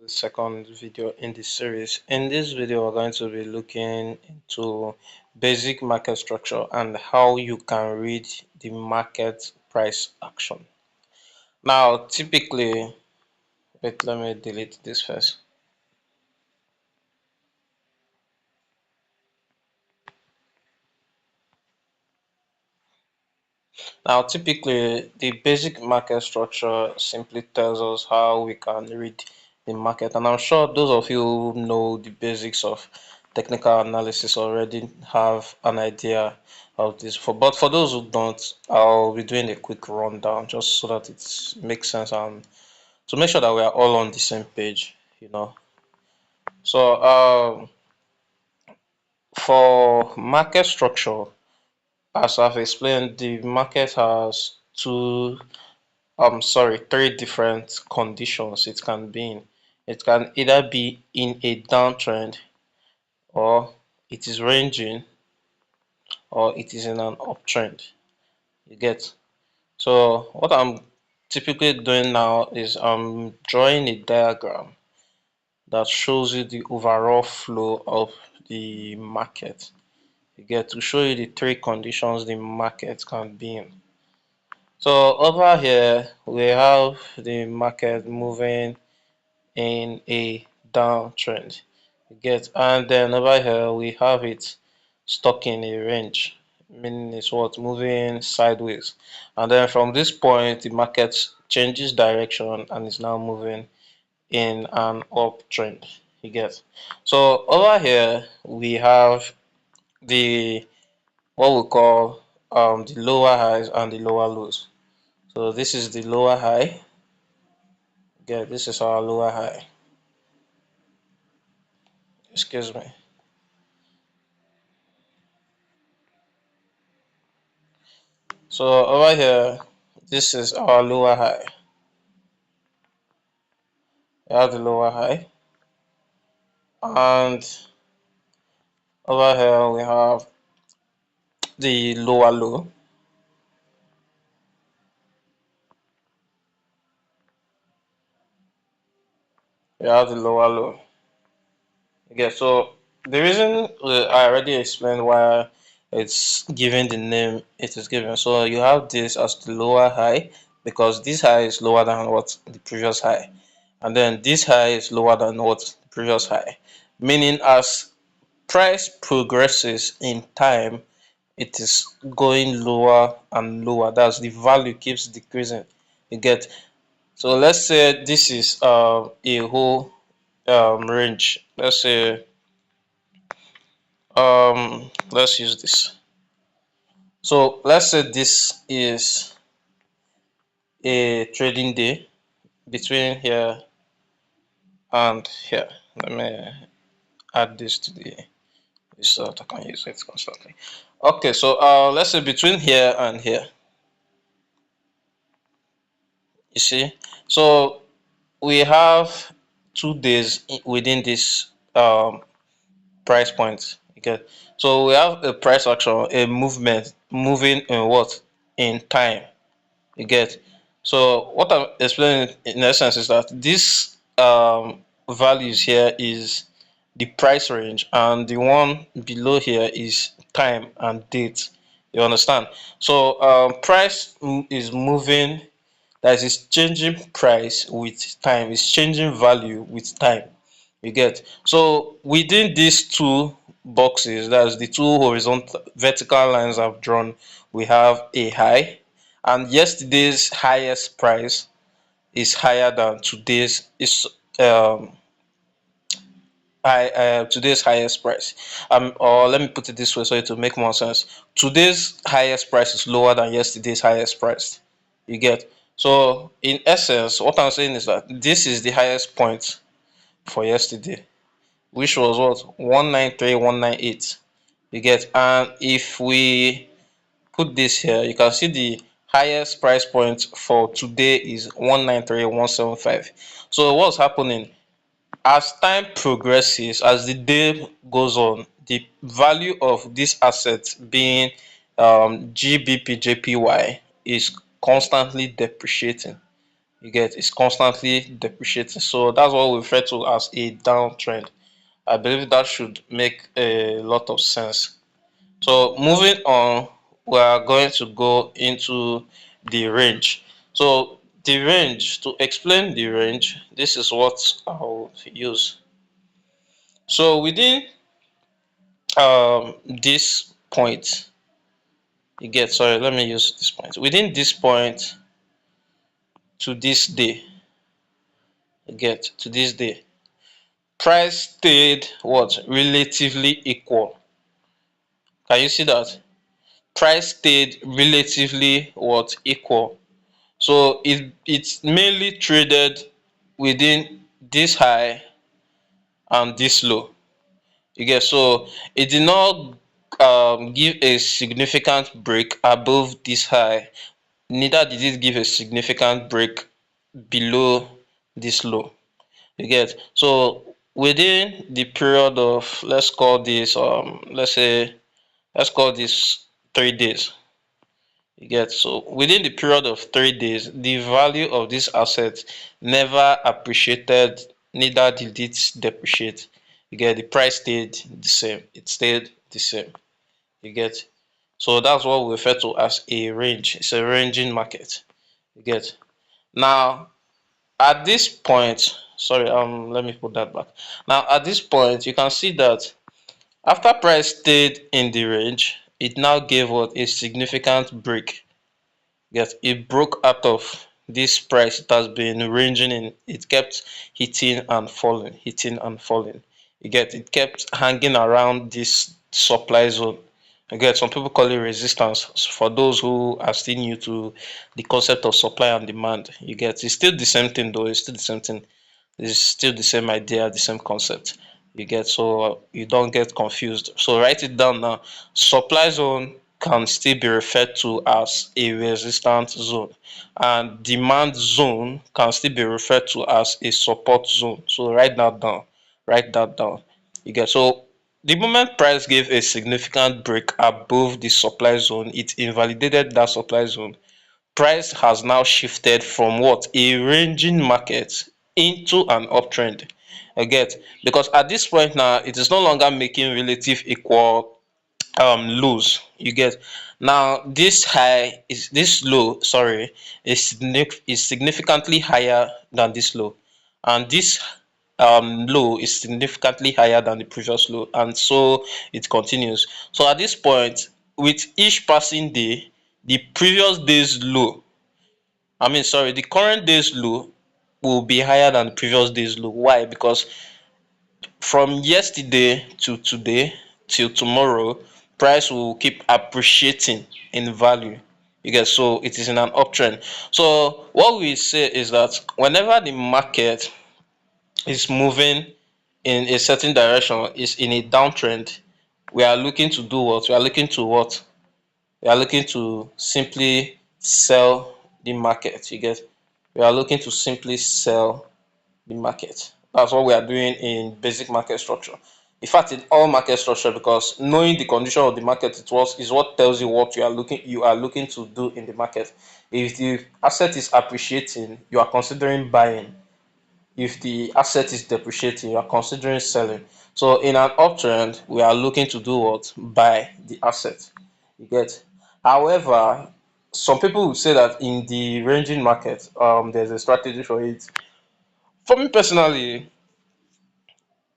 the second video in this series. In this video, we're going to be looking into basic market structure and how you can read the market price action. Now, typically, wait, let me delete this first. Now, typically, the basic market structure simply tells us how we can read the market. And I'm sure those of you who know the basics of technical analysis already have an idea of this. But for those who don't, I'll be doing a quick rundown just so that it makes sense and to make sure that we are all on the same page. So, for market structure, as I've explained, the market has three different conditions it can be in. It can either be in a downtrend, or it is ranging, or it is in an uptrend. You get? So what I'm typically doing now is I'm drawing a diagram that shows you the overall flow of the market. You get, to show you the three conditions the market can be in. So over here we have the market moving in a downtrend. You get, and then over here we have it stuck in a range, meaning it's what, moving sideways. And then from this point the market changes direction and is now moving in an uptrend. You get. So over here we have the what we call the lower highs and the lower lows. So this is the lower high. Get, this is our lower high. Excuse me. So over here, this is our lower high. We have the lower high, and over here we have the lower low. We have the lower low. Okay, so the reason I already explained why it's given the name it is given. So you have this as the lower high because this high is lower than what the previous high, and then this high is lower than what the previous high, meaning as price progresses in time it is going lower and lower. That's the value keeps decreasing. You get. So let's say this is a whole range. Let's say let's use this. So let's say this is a trading day between here and here. Let me add this to the so that I can use it constantly. Okay, so let's say between here and here. You see, so we have 2 days within this price point. Okay, so we have a price action, a movement moving in what, in time. You get. So what I'm explaining in essence is that this values here is the price range, and the one below here is time and date. You understand? So price is moving, that is changing price with time, is changing value with time. You get. So within these two boxes, that's the two horizontal vertical lines I've drawn, we have a high, and yesterday's highest price is higher than today's is today's highest price. Or let me put it this way so it will make more sense. Today's highest price is lower than yesterday's highest price. You get. So in essence, what I'm saying is that this is the highest point for yesterday, which was what, 193198. You get. And if we put this here, you can see the highest price point for today is 193175. So what's happening, as time progresses, as the day goes on, the value of this asset being GBPJPY is constantly depreciating. You get, it's constantly depreciating. So that's what we refer to as a downtrend. I believe that should make a lot of sense. So moving on, we are going to go into the range. So the range, to explain the range, this is what I'll use. So within this point, you get, sorry, let me use this point. Within this point to this day, you get, to this day, price stayed what, relatively equal. Can you see that? Price stayed relatively what, equal. So it's mainly traded within this high and this low. You get, so it did not give a significant break above this high, neither did it give a significant break below this low. You get, so within the period of, let's call this let's call this 3 days. You get, so within the period of 3 days, the value of this asset never appreciated, neither did it depreciate. You get, the price stayed the same, it stayed the same. You get, so that's what we refer to as a range. It's a ranging market. You get, now at this point, sorry, let me put that back. Now at this point, you can see that after price stayed in the range, it now gave what, a significant break. Yes, it broke out of this price it has been ranging in. It kept hitting and falling, hitting and falling. You get, it kept hanging around this supply zone. You get, some people call it resistance. For those who are still new to the concept of supply and demand, you get, it's still the same thing though. It's still the same thing. It's still the same idea, the same concept. You get, so you don't get confused. So write it down now. Supply zone can still be referred to as a resistance zone, and demand zone can still be referred to as a support zone. So write that down. Write that down. You get, so the moment price gave a significant break above the supply zone, it invalidated that supply zone. Price has now shifted from what, a ranging market into an uptrend. I get, because at this point now it is no longer making relative equal lows. You get, now this high is, this low, sorry, is significantly higher than this low, and this low is significantly higher than the previous low, and so it continues. So at this point, with each passing day, the previous day's low, sorry, the current day's low will be higher than the previous day's low. Why? Because from yesterday to today till tomorrow, price will keep appreciating in value. You get, so it is in an uptrend. So what we say is that whenever the market is moving in a certain direction, is in a downtrend, we are looking to do what? We are looking to what? We are looking to simply sell the market. You get, we are looking to simply sell the market. That's what we are doing in basic market structure. In fact, in all market structure, because knowing the condition of the market it was is what tells you what you are looking to do in the market. If the asset is appreciating, you are considering buying. If the asset is depreciating, you are considering selling. So in an uptrend, we are looking to do what? Buy the asset. You get. However, some people will say that in the ranging market, there's a strategy for it. For me personally,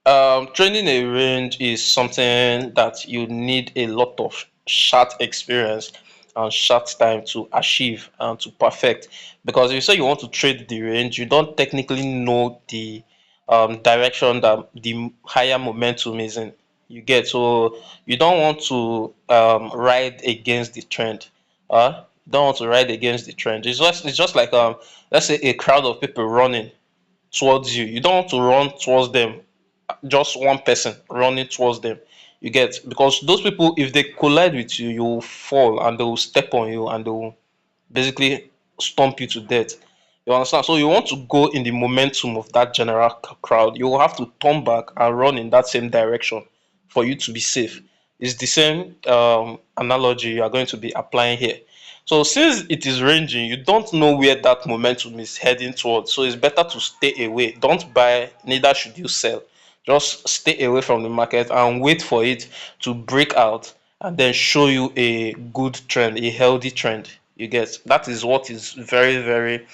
training a range is something that you need a lot of short experience and short time to achieve and to perfect. Because if you say you want to trade the range, you don't technically know the direction that the higher momentum is in. You get, so you don't want to ride against the trend. You don't want to ride against the trend. It's just like let's say a crowd of people running towards you. You don't want to run towards them, just one person running towards them. You get, because those people, if they collide with you, you will fall and they will step on you and they will basically stomp you to death. You understand? So you want to go in the momentum of that general crowd. You will have to turn back and run in that same direction for you to be safe. It's the same analogy you are going to be applying here. So since it is ranging, you don't know where that momentum is heading towards. So it's better to stay away. Don't buy, neither should you sell. Just stay away from the market and wait for it to break out and then show you a good trend, a healthy trend. You get, that is what is very, very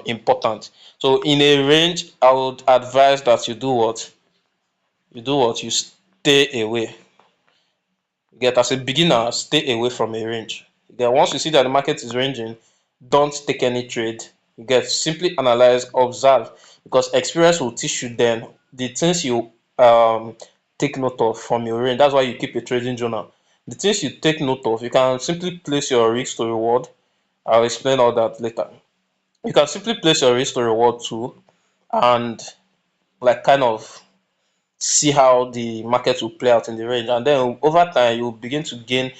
important. So in a range, I would advise that you do what? You do what? You stay away. You get, as a beginner, stay away from a range. You get, once you see that the market is ranging, don't take any trade. You get, simply analyze, observe, because experience will teach you then the things you um take note of from your range. That's why you keep a trading journal. The things you take note of, you can simply place your risk to reward. I'll explain all that later. You can simply place your risk to reward too, and like kind of see how the market will play out in the range, and then over time you will begin to gain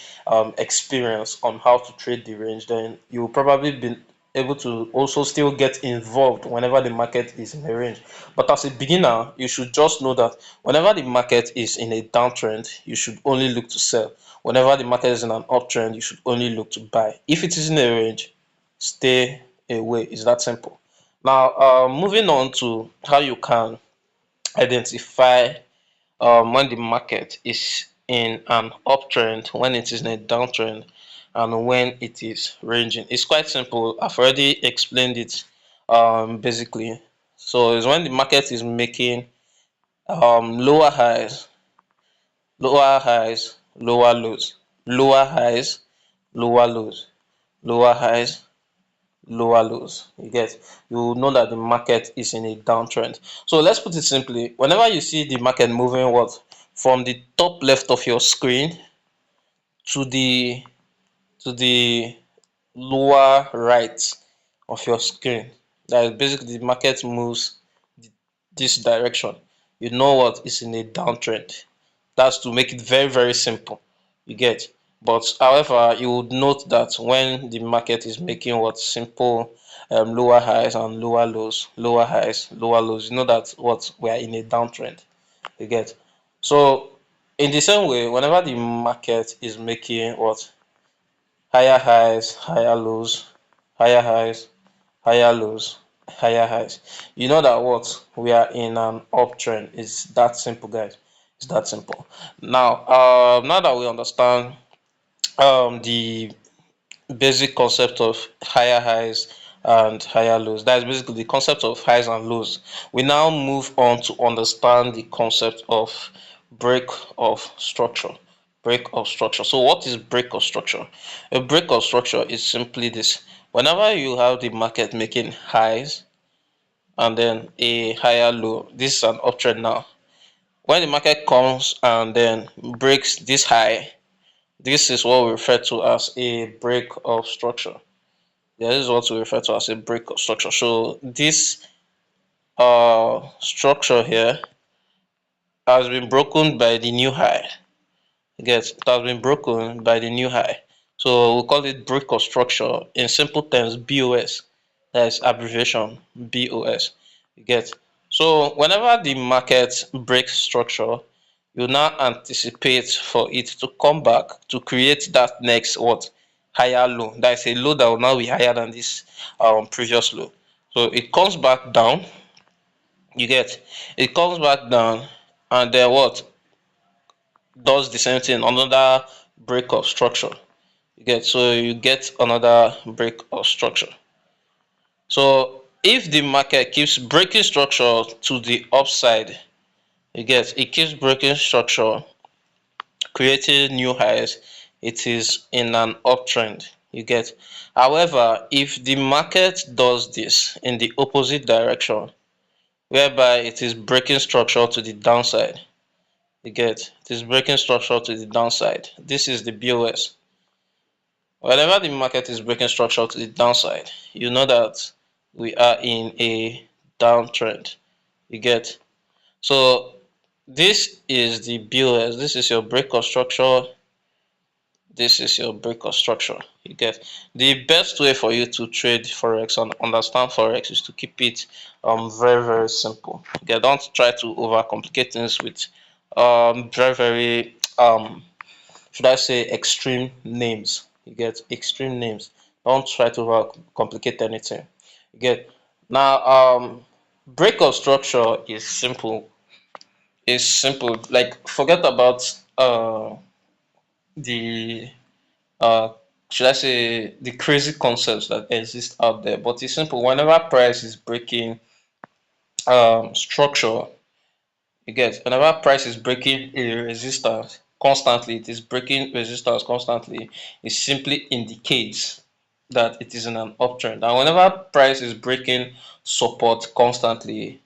experience on how to trade the range. Then you will probably be able to also still get involved whenever the market is in a range. But as a beginner, you should just know that whenever the market is in a downtrend, you should only look to sell. Whenever the market is in an uptrend, you should only look to buy. If it is in a range, stay away. It's that simple. Now moving on to how you can identify when the market is in an uptrend, when it is in a downtrend, and when it is ranging. It's quite simple. I've already explained it basically. So it's when the market is making lower highs, lower highs, lower lows, lower highs, lower lows, lower highs, lower lows. You get, you will know that the market is in a downtrend. So let's put it simply, whenever you see the market moving what, from the top left of your screen to the lower right of your screen, that is basically the market moves this direction, you know what is in a downtrend. That's to make it very, very simple. You get. But however, you would note that when the market is making what, simple lower highs and lower lows, lower highs, lower lows, you know that what, we are in a downtrend. You get. So in the same way, whenever the market is making what, higher highs, higher lows, higher highs, higher lows, higher highs, you know that what, we are in an uptrend. It's that simple, guys. It's that simple. Now now that we understand the basic concept of higher highs and higher lows, that's basically the concept of highs and lows, we now move on to understand the concept of break of structure. Break of structure. So what is break of structure? A break of structure is simply this: whenever you have the market making highs and then a higher low, this is an uptrend now. When the market comes and then breaks this high, this is what we refer to as a break of structure. Yeah, this is what we refer to as a break of structure. So this structure here has been broken by the new high. Yes, it has been broken by the new high. So we call it break of structure. In simple terms, BOS. That is abbreviation, BOS. You get. So whenever the market breaks structure, you now anticipate for it to come back to create that next what, higher low. That is a low that will now be higher than this previous low. So it comes back down. You get. It comes back down, and then what, does the same thing, another break of structure. You get, so you get another break of structure. So if the market keeps breaking structure to the upside, you get, it keeps breaking structure, creating new highs, it is in an uptrend. You get. However, if the market does this in the opposite direction, whereby it is breaking structure to the downside, you get, it is breaking structure to the downside, this is the BOS. Whenever the market is breaking structure to the downside, you know that we are in a downtrend. You get. So this is the BOS. This is your break of structure. This is your break of structure. You get. The best way for you to trade forex and understand forex is to keep it very, very simple. You get. Don't try to overcomplicate things with very, very should I say, extreme names. You get, extreme names. Don't try to complicate anything. You get. Now break of structure is simple. It's simple. Like forget about the uh should I say the crazy concepts that exist out there, but it's simple. Whenever price is breaking structure, you get, whenever price is breaking a resistance constantly, it is breaking resistance constantly, it simply indicates that it is in an uptrend. And whenever price is breaking support constantly,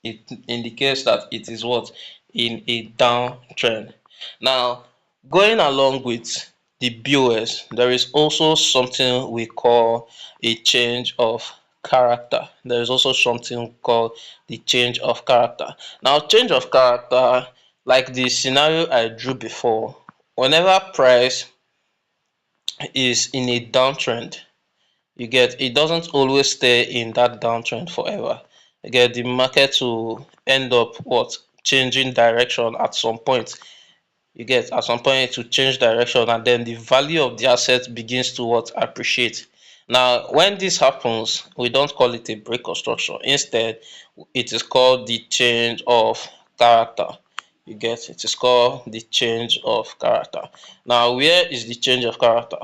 it indicates that it is what, in a downtrend. Now, going along with the BOS, there is also something we call a change of character. There is also something called the change of character. Now, change of character, like the scenario I drew before, whenever price is in a downtrend, you get, it doesn't always stay in that downtrend forever. You get, the market to end up what, changing direction at some point. You get, at some point to change direction, and then the value of the asset begins to what, appreciate. Now when this happens, we don't call it a break of structure. Instead, it is called the change of character. You get, it is called the change of character. Now where is the change of character?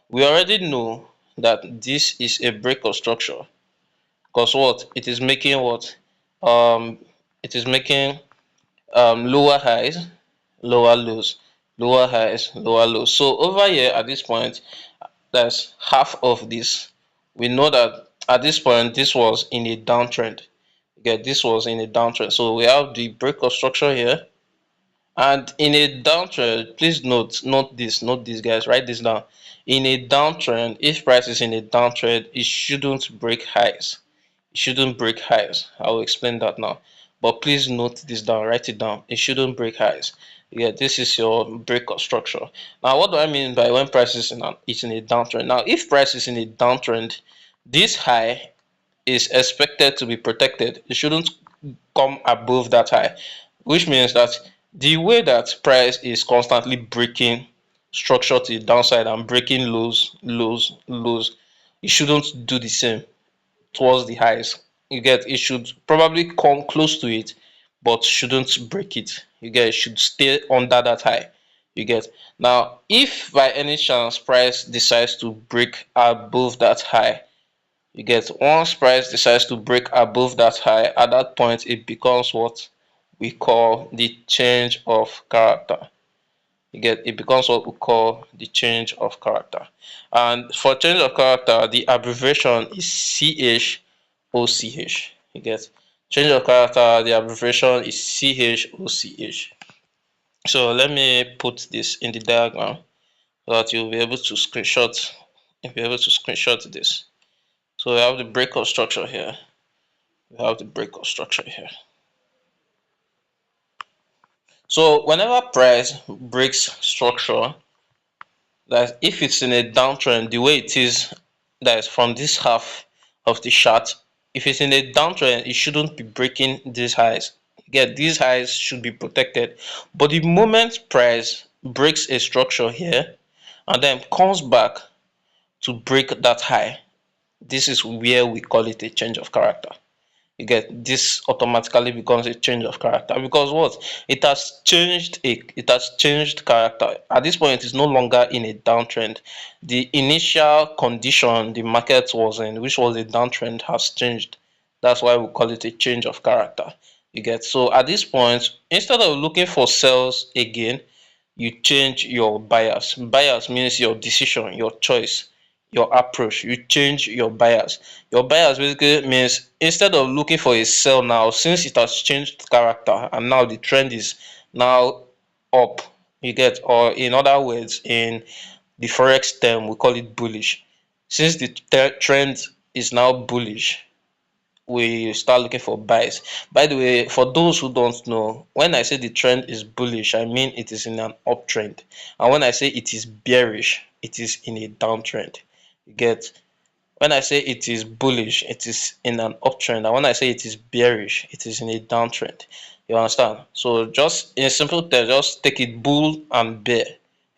We already know that this is a break of structure, because what, it is making what, it is making lower highs, lower lows, lower highs, lower lows. So over here at this point, that's half of this. We know that at this point this was in a downtrend. Okay, this was in a downtrend. So we have the break of structure here. And in a downtrend, please note this guys, write this down. In a downtrend, if price is in a downtrend, it shouldn't break highs. It shouldn't break highs. I will explain that now. But please note this down, write it down. It shouldn't break highs. Yeah, this is your break of structure. Now, what do I mean by when price is in a downtrend? Now, if price is in a downtrend, this high is expected to be protected. It shouldn't come above that high, which means that the way that price is constantly breaking structure to the downside and breaking lows, lows, lows, it shouldn't do the same towards the highs. You get, it should probably come close to it, but shouldn't break it. You get, it should stay under that high. You get. Now if by any chance price decides to break above that high, you get, once price decides to break above that high, at that point it becomes what we call the change of character. You get, it becomes what we call the change of character. And for change of character, the abbreviation is CHOCH. You get, change of character, the abbreviation is CHOCH. So let me put this in the diagram so that you'll be able to screenshot this. So we have the break of structure here. We have the break of structure here. So whenever price breaks structure, that if it's in a downtrend, the way it is, that is from this half of the chart, if it's in a downtrend, it shouldn't be breaking these highs. Again, these highs should be protected. But the moment price breaks a structure here and then comes back to break that high, this is where we call it a change of character. You get, this automatically becomes a change of character, because what, it has changed character. At this point, it's no longer in a downtrend. The initial condition the market was in, which was a downtrend, has changed. That's why we call it a change of character. You get, so at this point, instead of looking for sales again, you change your bias. Bias means your decision, your choice, your approach. You change your bias. Your bias basically means, instead of looking for a sell now, since it has changed character and now the trend is now up, you get, or in other words, in the forex term we call it bullish. Since the trend is now bullish, we start looking for buys. By the way, for those who don't know, when I say the trend is bullish, I mean it is in an uptrend. And when I say it is bearish, it is in a downtrend. You get, when I say it is bullish, it is in an uptrend. And when I say it is bearish, it is in a downtrend. You understand? So just in simple terms, just take it bull and bear.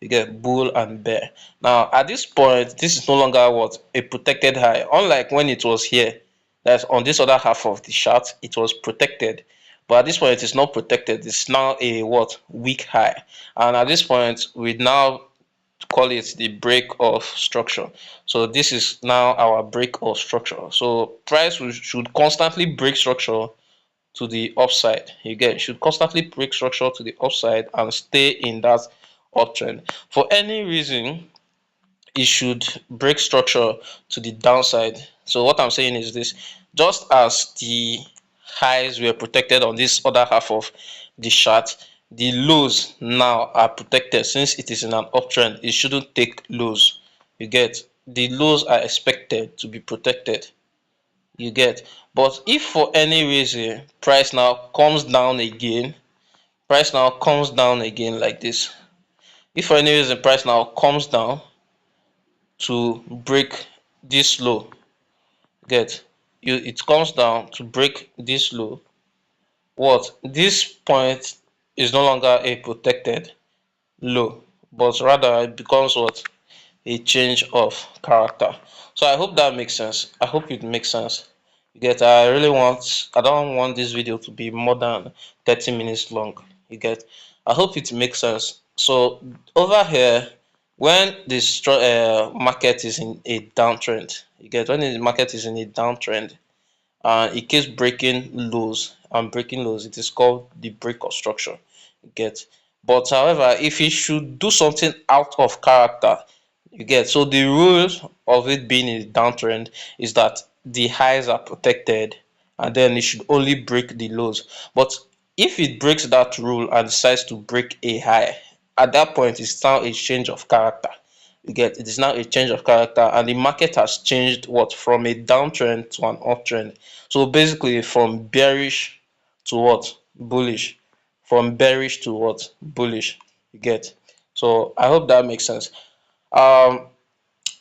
You get bull and bear. Now at this point, this is no longer what a protected high, unlike when it was here. That's on this other half of the chart, it was protected. But at this point, it is not protected. It's now a what weak high. And at this point, we now call it the break of structure. So this is now our break of structure. So price should constantly break structure to the upside. You get, should constantly break structure to the upside and stay in that uptrend. For any reason, it should break structure to the downside. So what I'm saying is this: just as the highs were protected on this other half of the chart, the lows now are protected. Since it is in an uptrend, it shouldn't take lows. You get, the lows are expected to be protected. You get, but if for any reason price now comes down again, like this, if for any reason price now comes down to break this low, get, it comes down to break this low, what, this point is no longer a protected low, but rather it becomes what, a change of character. So I hope that makes sense. I hope it makes sense. You get, I don't want this video to be more than 30 minutes long. You get, I hope it makes sense. So over here, when this market is in a downtrend, you get, when the market is in a downtrend and it keeps breaking lows and breaking lows, it is called the break of structure. You get, but however, if it should do something out of character, you get, so the rules of it being in a downtrend is that the highs are protected and then it should only break the lows. But if it breaks that rule and decides to break a high, at that point it's now a change of character. You get, it is now a change of character and the market has changed what, from a downtrend to an uptrend. So basically from bearish to what, bullish, from bearish to what, bullish. You get, so I hope that makes sense. um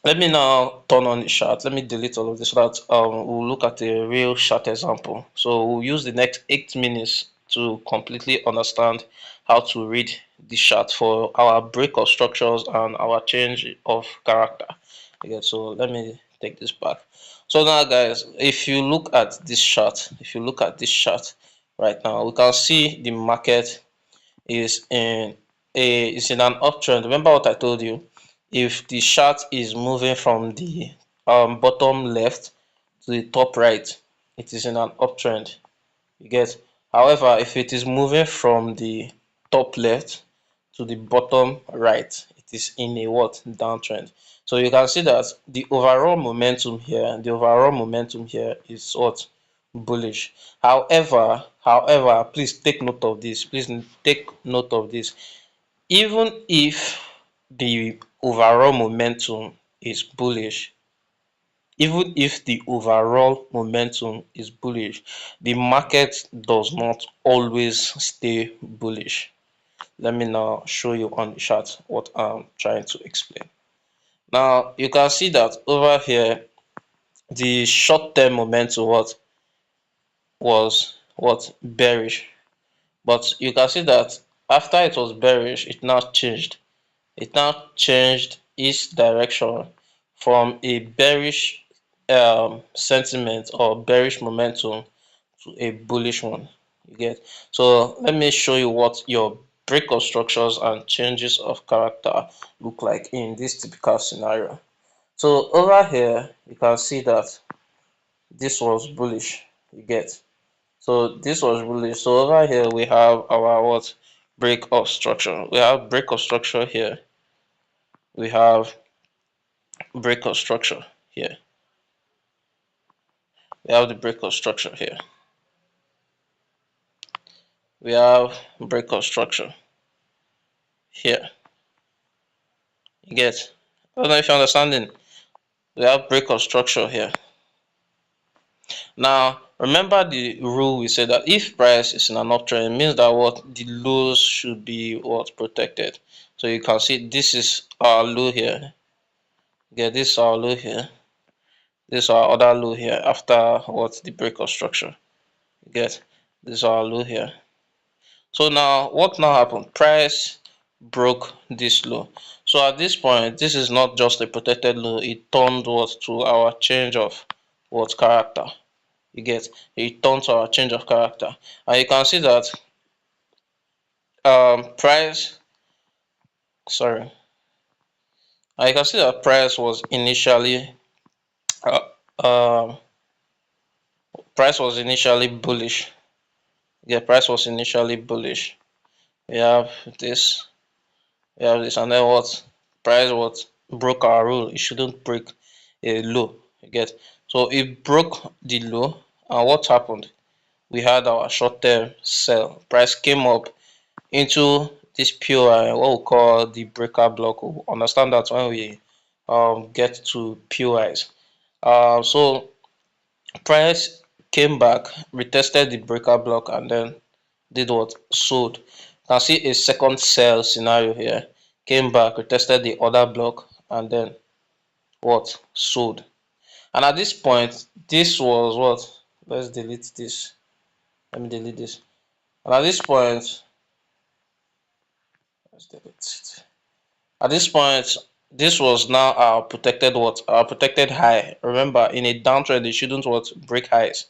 Let me now turn on the chart. Let me delete all of this so that we'll look at a real chart example. So we'll use the next 8 minutes to completely understand how to read the chart for our break of structures and our change of character. Okay, so let me take this back. So now guys, if you look at this chart, right now, we can see the market is in an uptrend. Remember what I told you: if the chart is moving from the bottom left to the top right, it is in an uptrend. You get, however, if it is moving from the top left to the bottom right, it is in a what, downtrend. So you can see that the overall momentum here, is what, bullish. However, please take note of this. Even if the overall momentum is bullish, the market does not always stay bullish. Let me now show you on the chart what I'm trying to explain. Now you can see that over here, the short-term momentum was what, bearish. But you can see that after it was bearish, it now changed. Its direction from a bearish sentiment or bearish momentum to a bullish one. You get, so let me show you what your break of structures and changes of character look like in this typical scenario. So over here you can see that this was bullish. You get, so this was bullish. So over here we have our what, break of structure. We have break of structure here. We have break of structure here. We have the break of structure here. We have break of structure here. You get, I don't know if you're understanding. We have break of structure here. Now remember the rule we said that if price is in an uptrend, it means that what, the lows should be what, protected. So you can see this is our low here. Get, this is our low here. This is our other low here after what, the break of structure. Get, this is our low here. So now what now happened? Price broke this low. So at this point, this is not just a protected low, it turned what to our change of what character. You get, it turned to our change of character, and you can see that price, sorry, and you can see that uh, um price was initially bullish. Yeah, price was initially bullish. We have this, and then what? Price what broke our rule. It shouldn't break a low. You get, so it broke the low, and what happened? We had our short-term sell. Price came up into this POI, what we call the breaker block. We'll understand that when we get to POIs. So price came back, retested the breaker block, and then did what? Sold. You can see a second sell scenario here. Came back, retested the other block, and then what? Sold. And at this point, this was what? Let's delete this. Let me delete this. And at this point, let's delete it. At this point, this was now our protected what? Our protected high. Remember, in a downtrend, they shouldn't what? Break highs.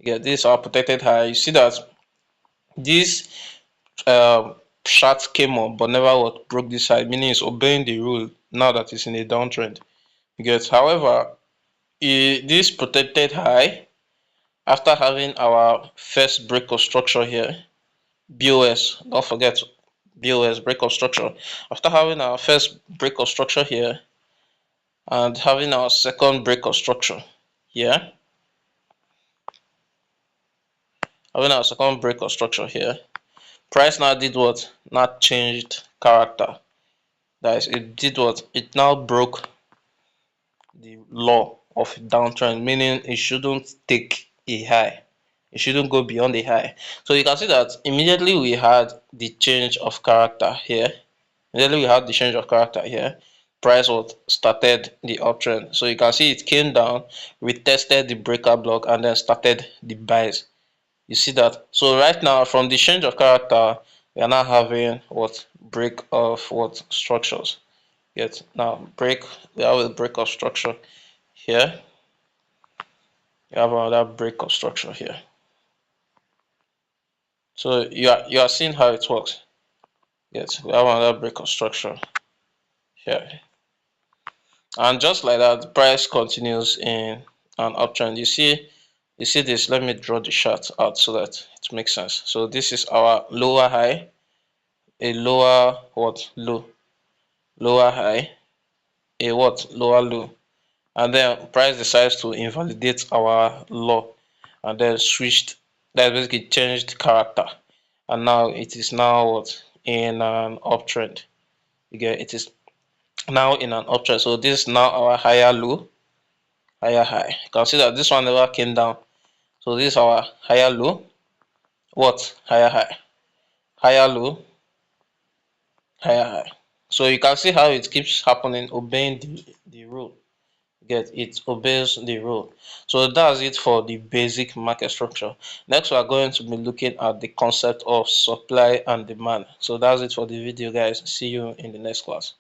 Yeah, this is our protected high. You see that this chart came up but never what broke this high, meaning it's obeying the rule now that it's in a downtrend. You get, however, this protected high, after having our first break of structure here, BOS, don't forget BOS, break of structure. After having our first break of structure here and having our second break of structure here, price now did what? Now changed character. That is, it did what? It now broke the law of downtrend, meaning it shouldn't take a high. It shouldn't go beyond the high. So you can see that immediately we had the change of character here. Price what started the uptrend. So you can see it came down, retested the breaker block, and then started the buys. You see that? So right now, from the change of character, we are now having what? Break of what? Structures. Yes. Now break. We have a break of structure here. You have another break of structure here. So you are seeing how it works. Yes, we have another break of structure here, and just like that, the price continues in an uptrend. You see this. Let me draw the chart out so that it makes sense. So this is our lower high, a lower what? Low, lower high, a what? Lower low, and then price decides to invalidate our law and then switched, that basically changed character, and now it is now what? In an uptrend. You get, it is now in an uptrend. So this is now our higher low, higher high. You can see that this one never came down. So this is our higher low, what? Higher high, higher low, higher high. So you can see how it keeps happening, obeying the rule. Get, it obeys the rule. So that's it for the basic market structure. Next, we are going to be looking at the concept of supply and demand. So that's it for the video, guys. See you in the next class.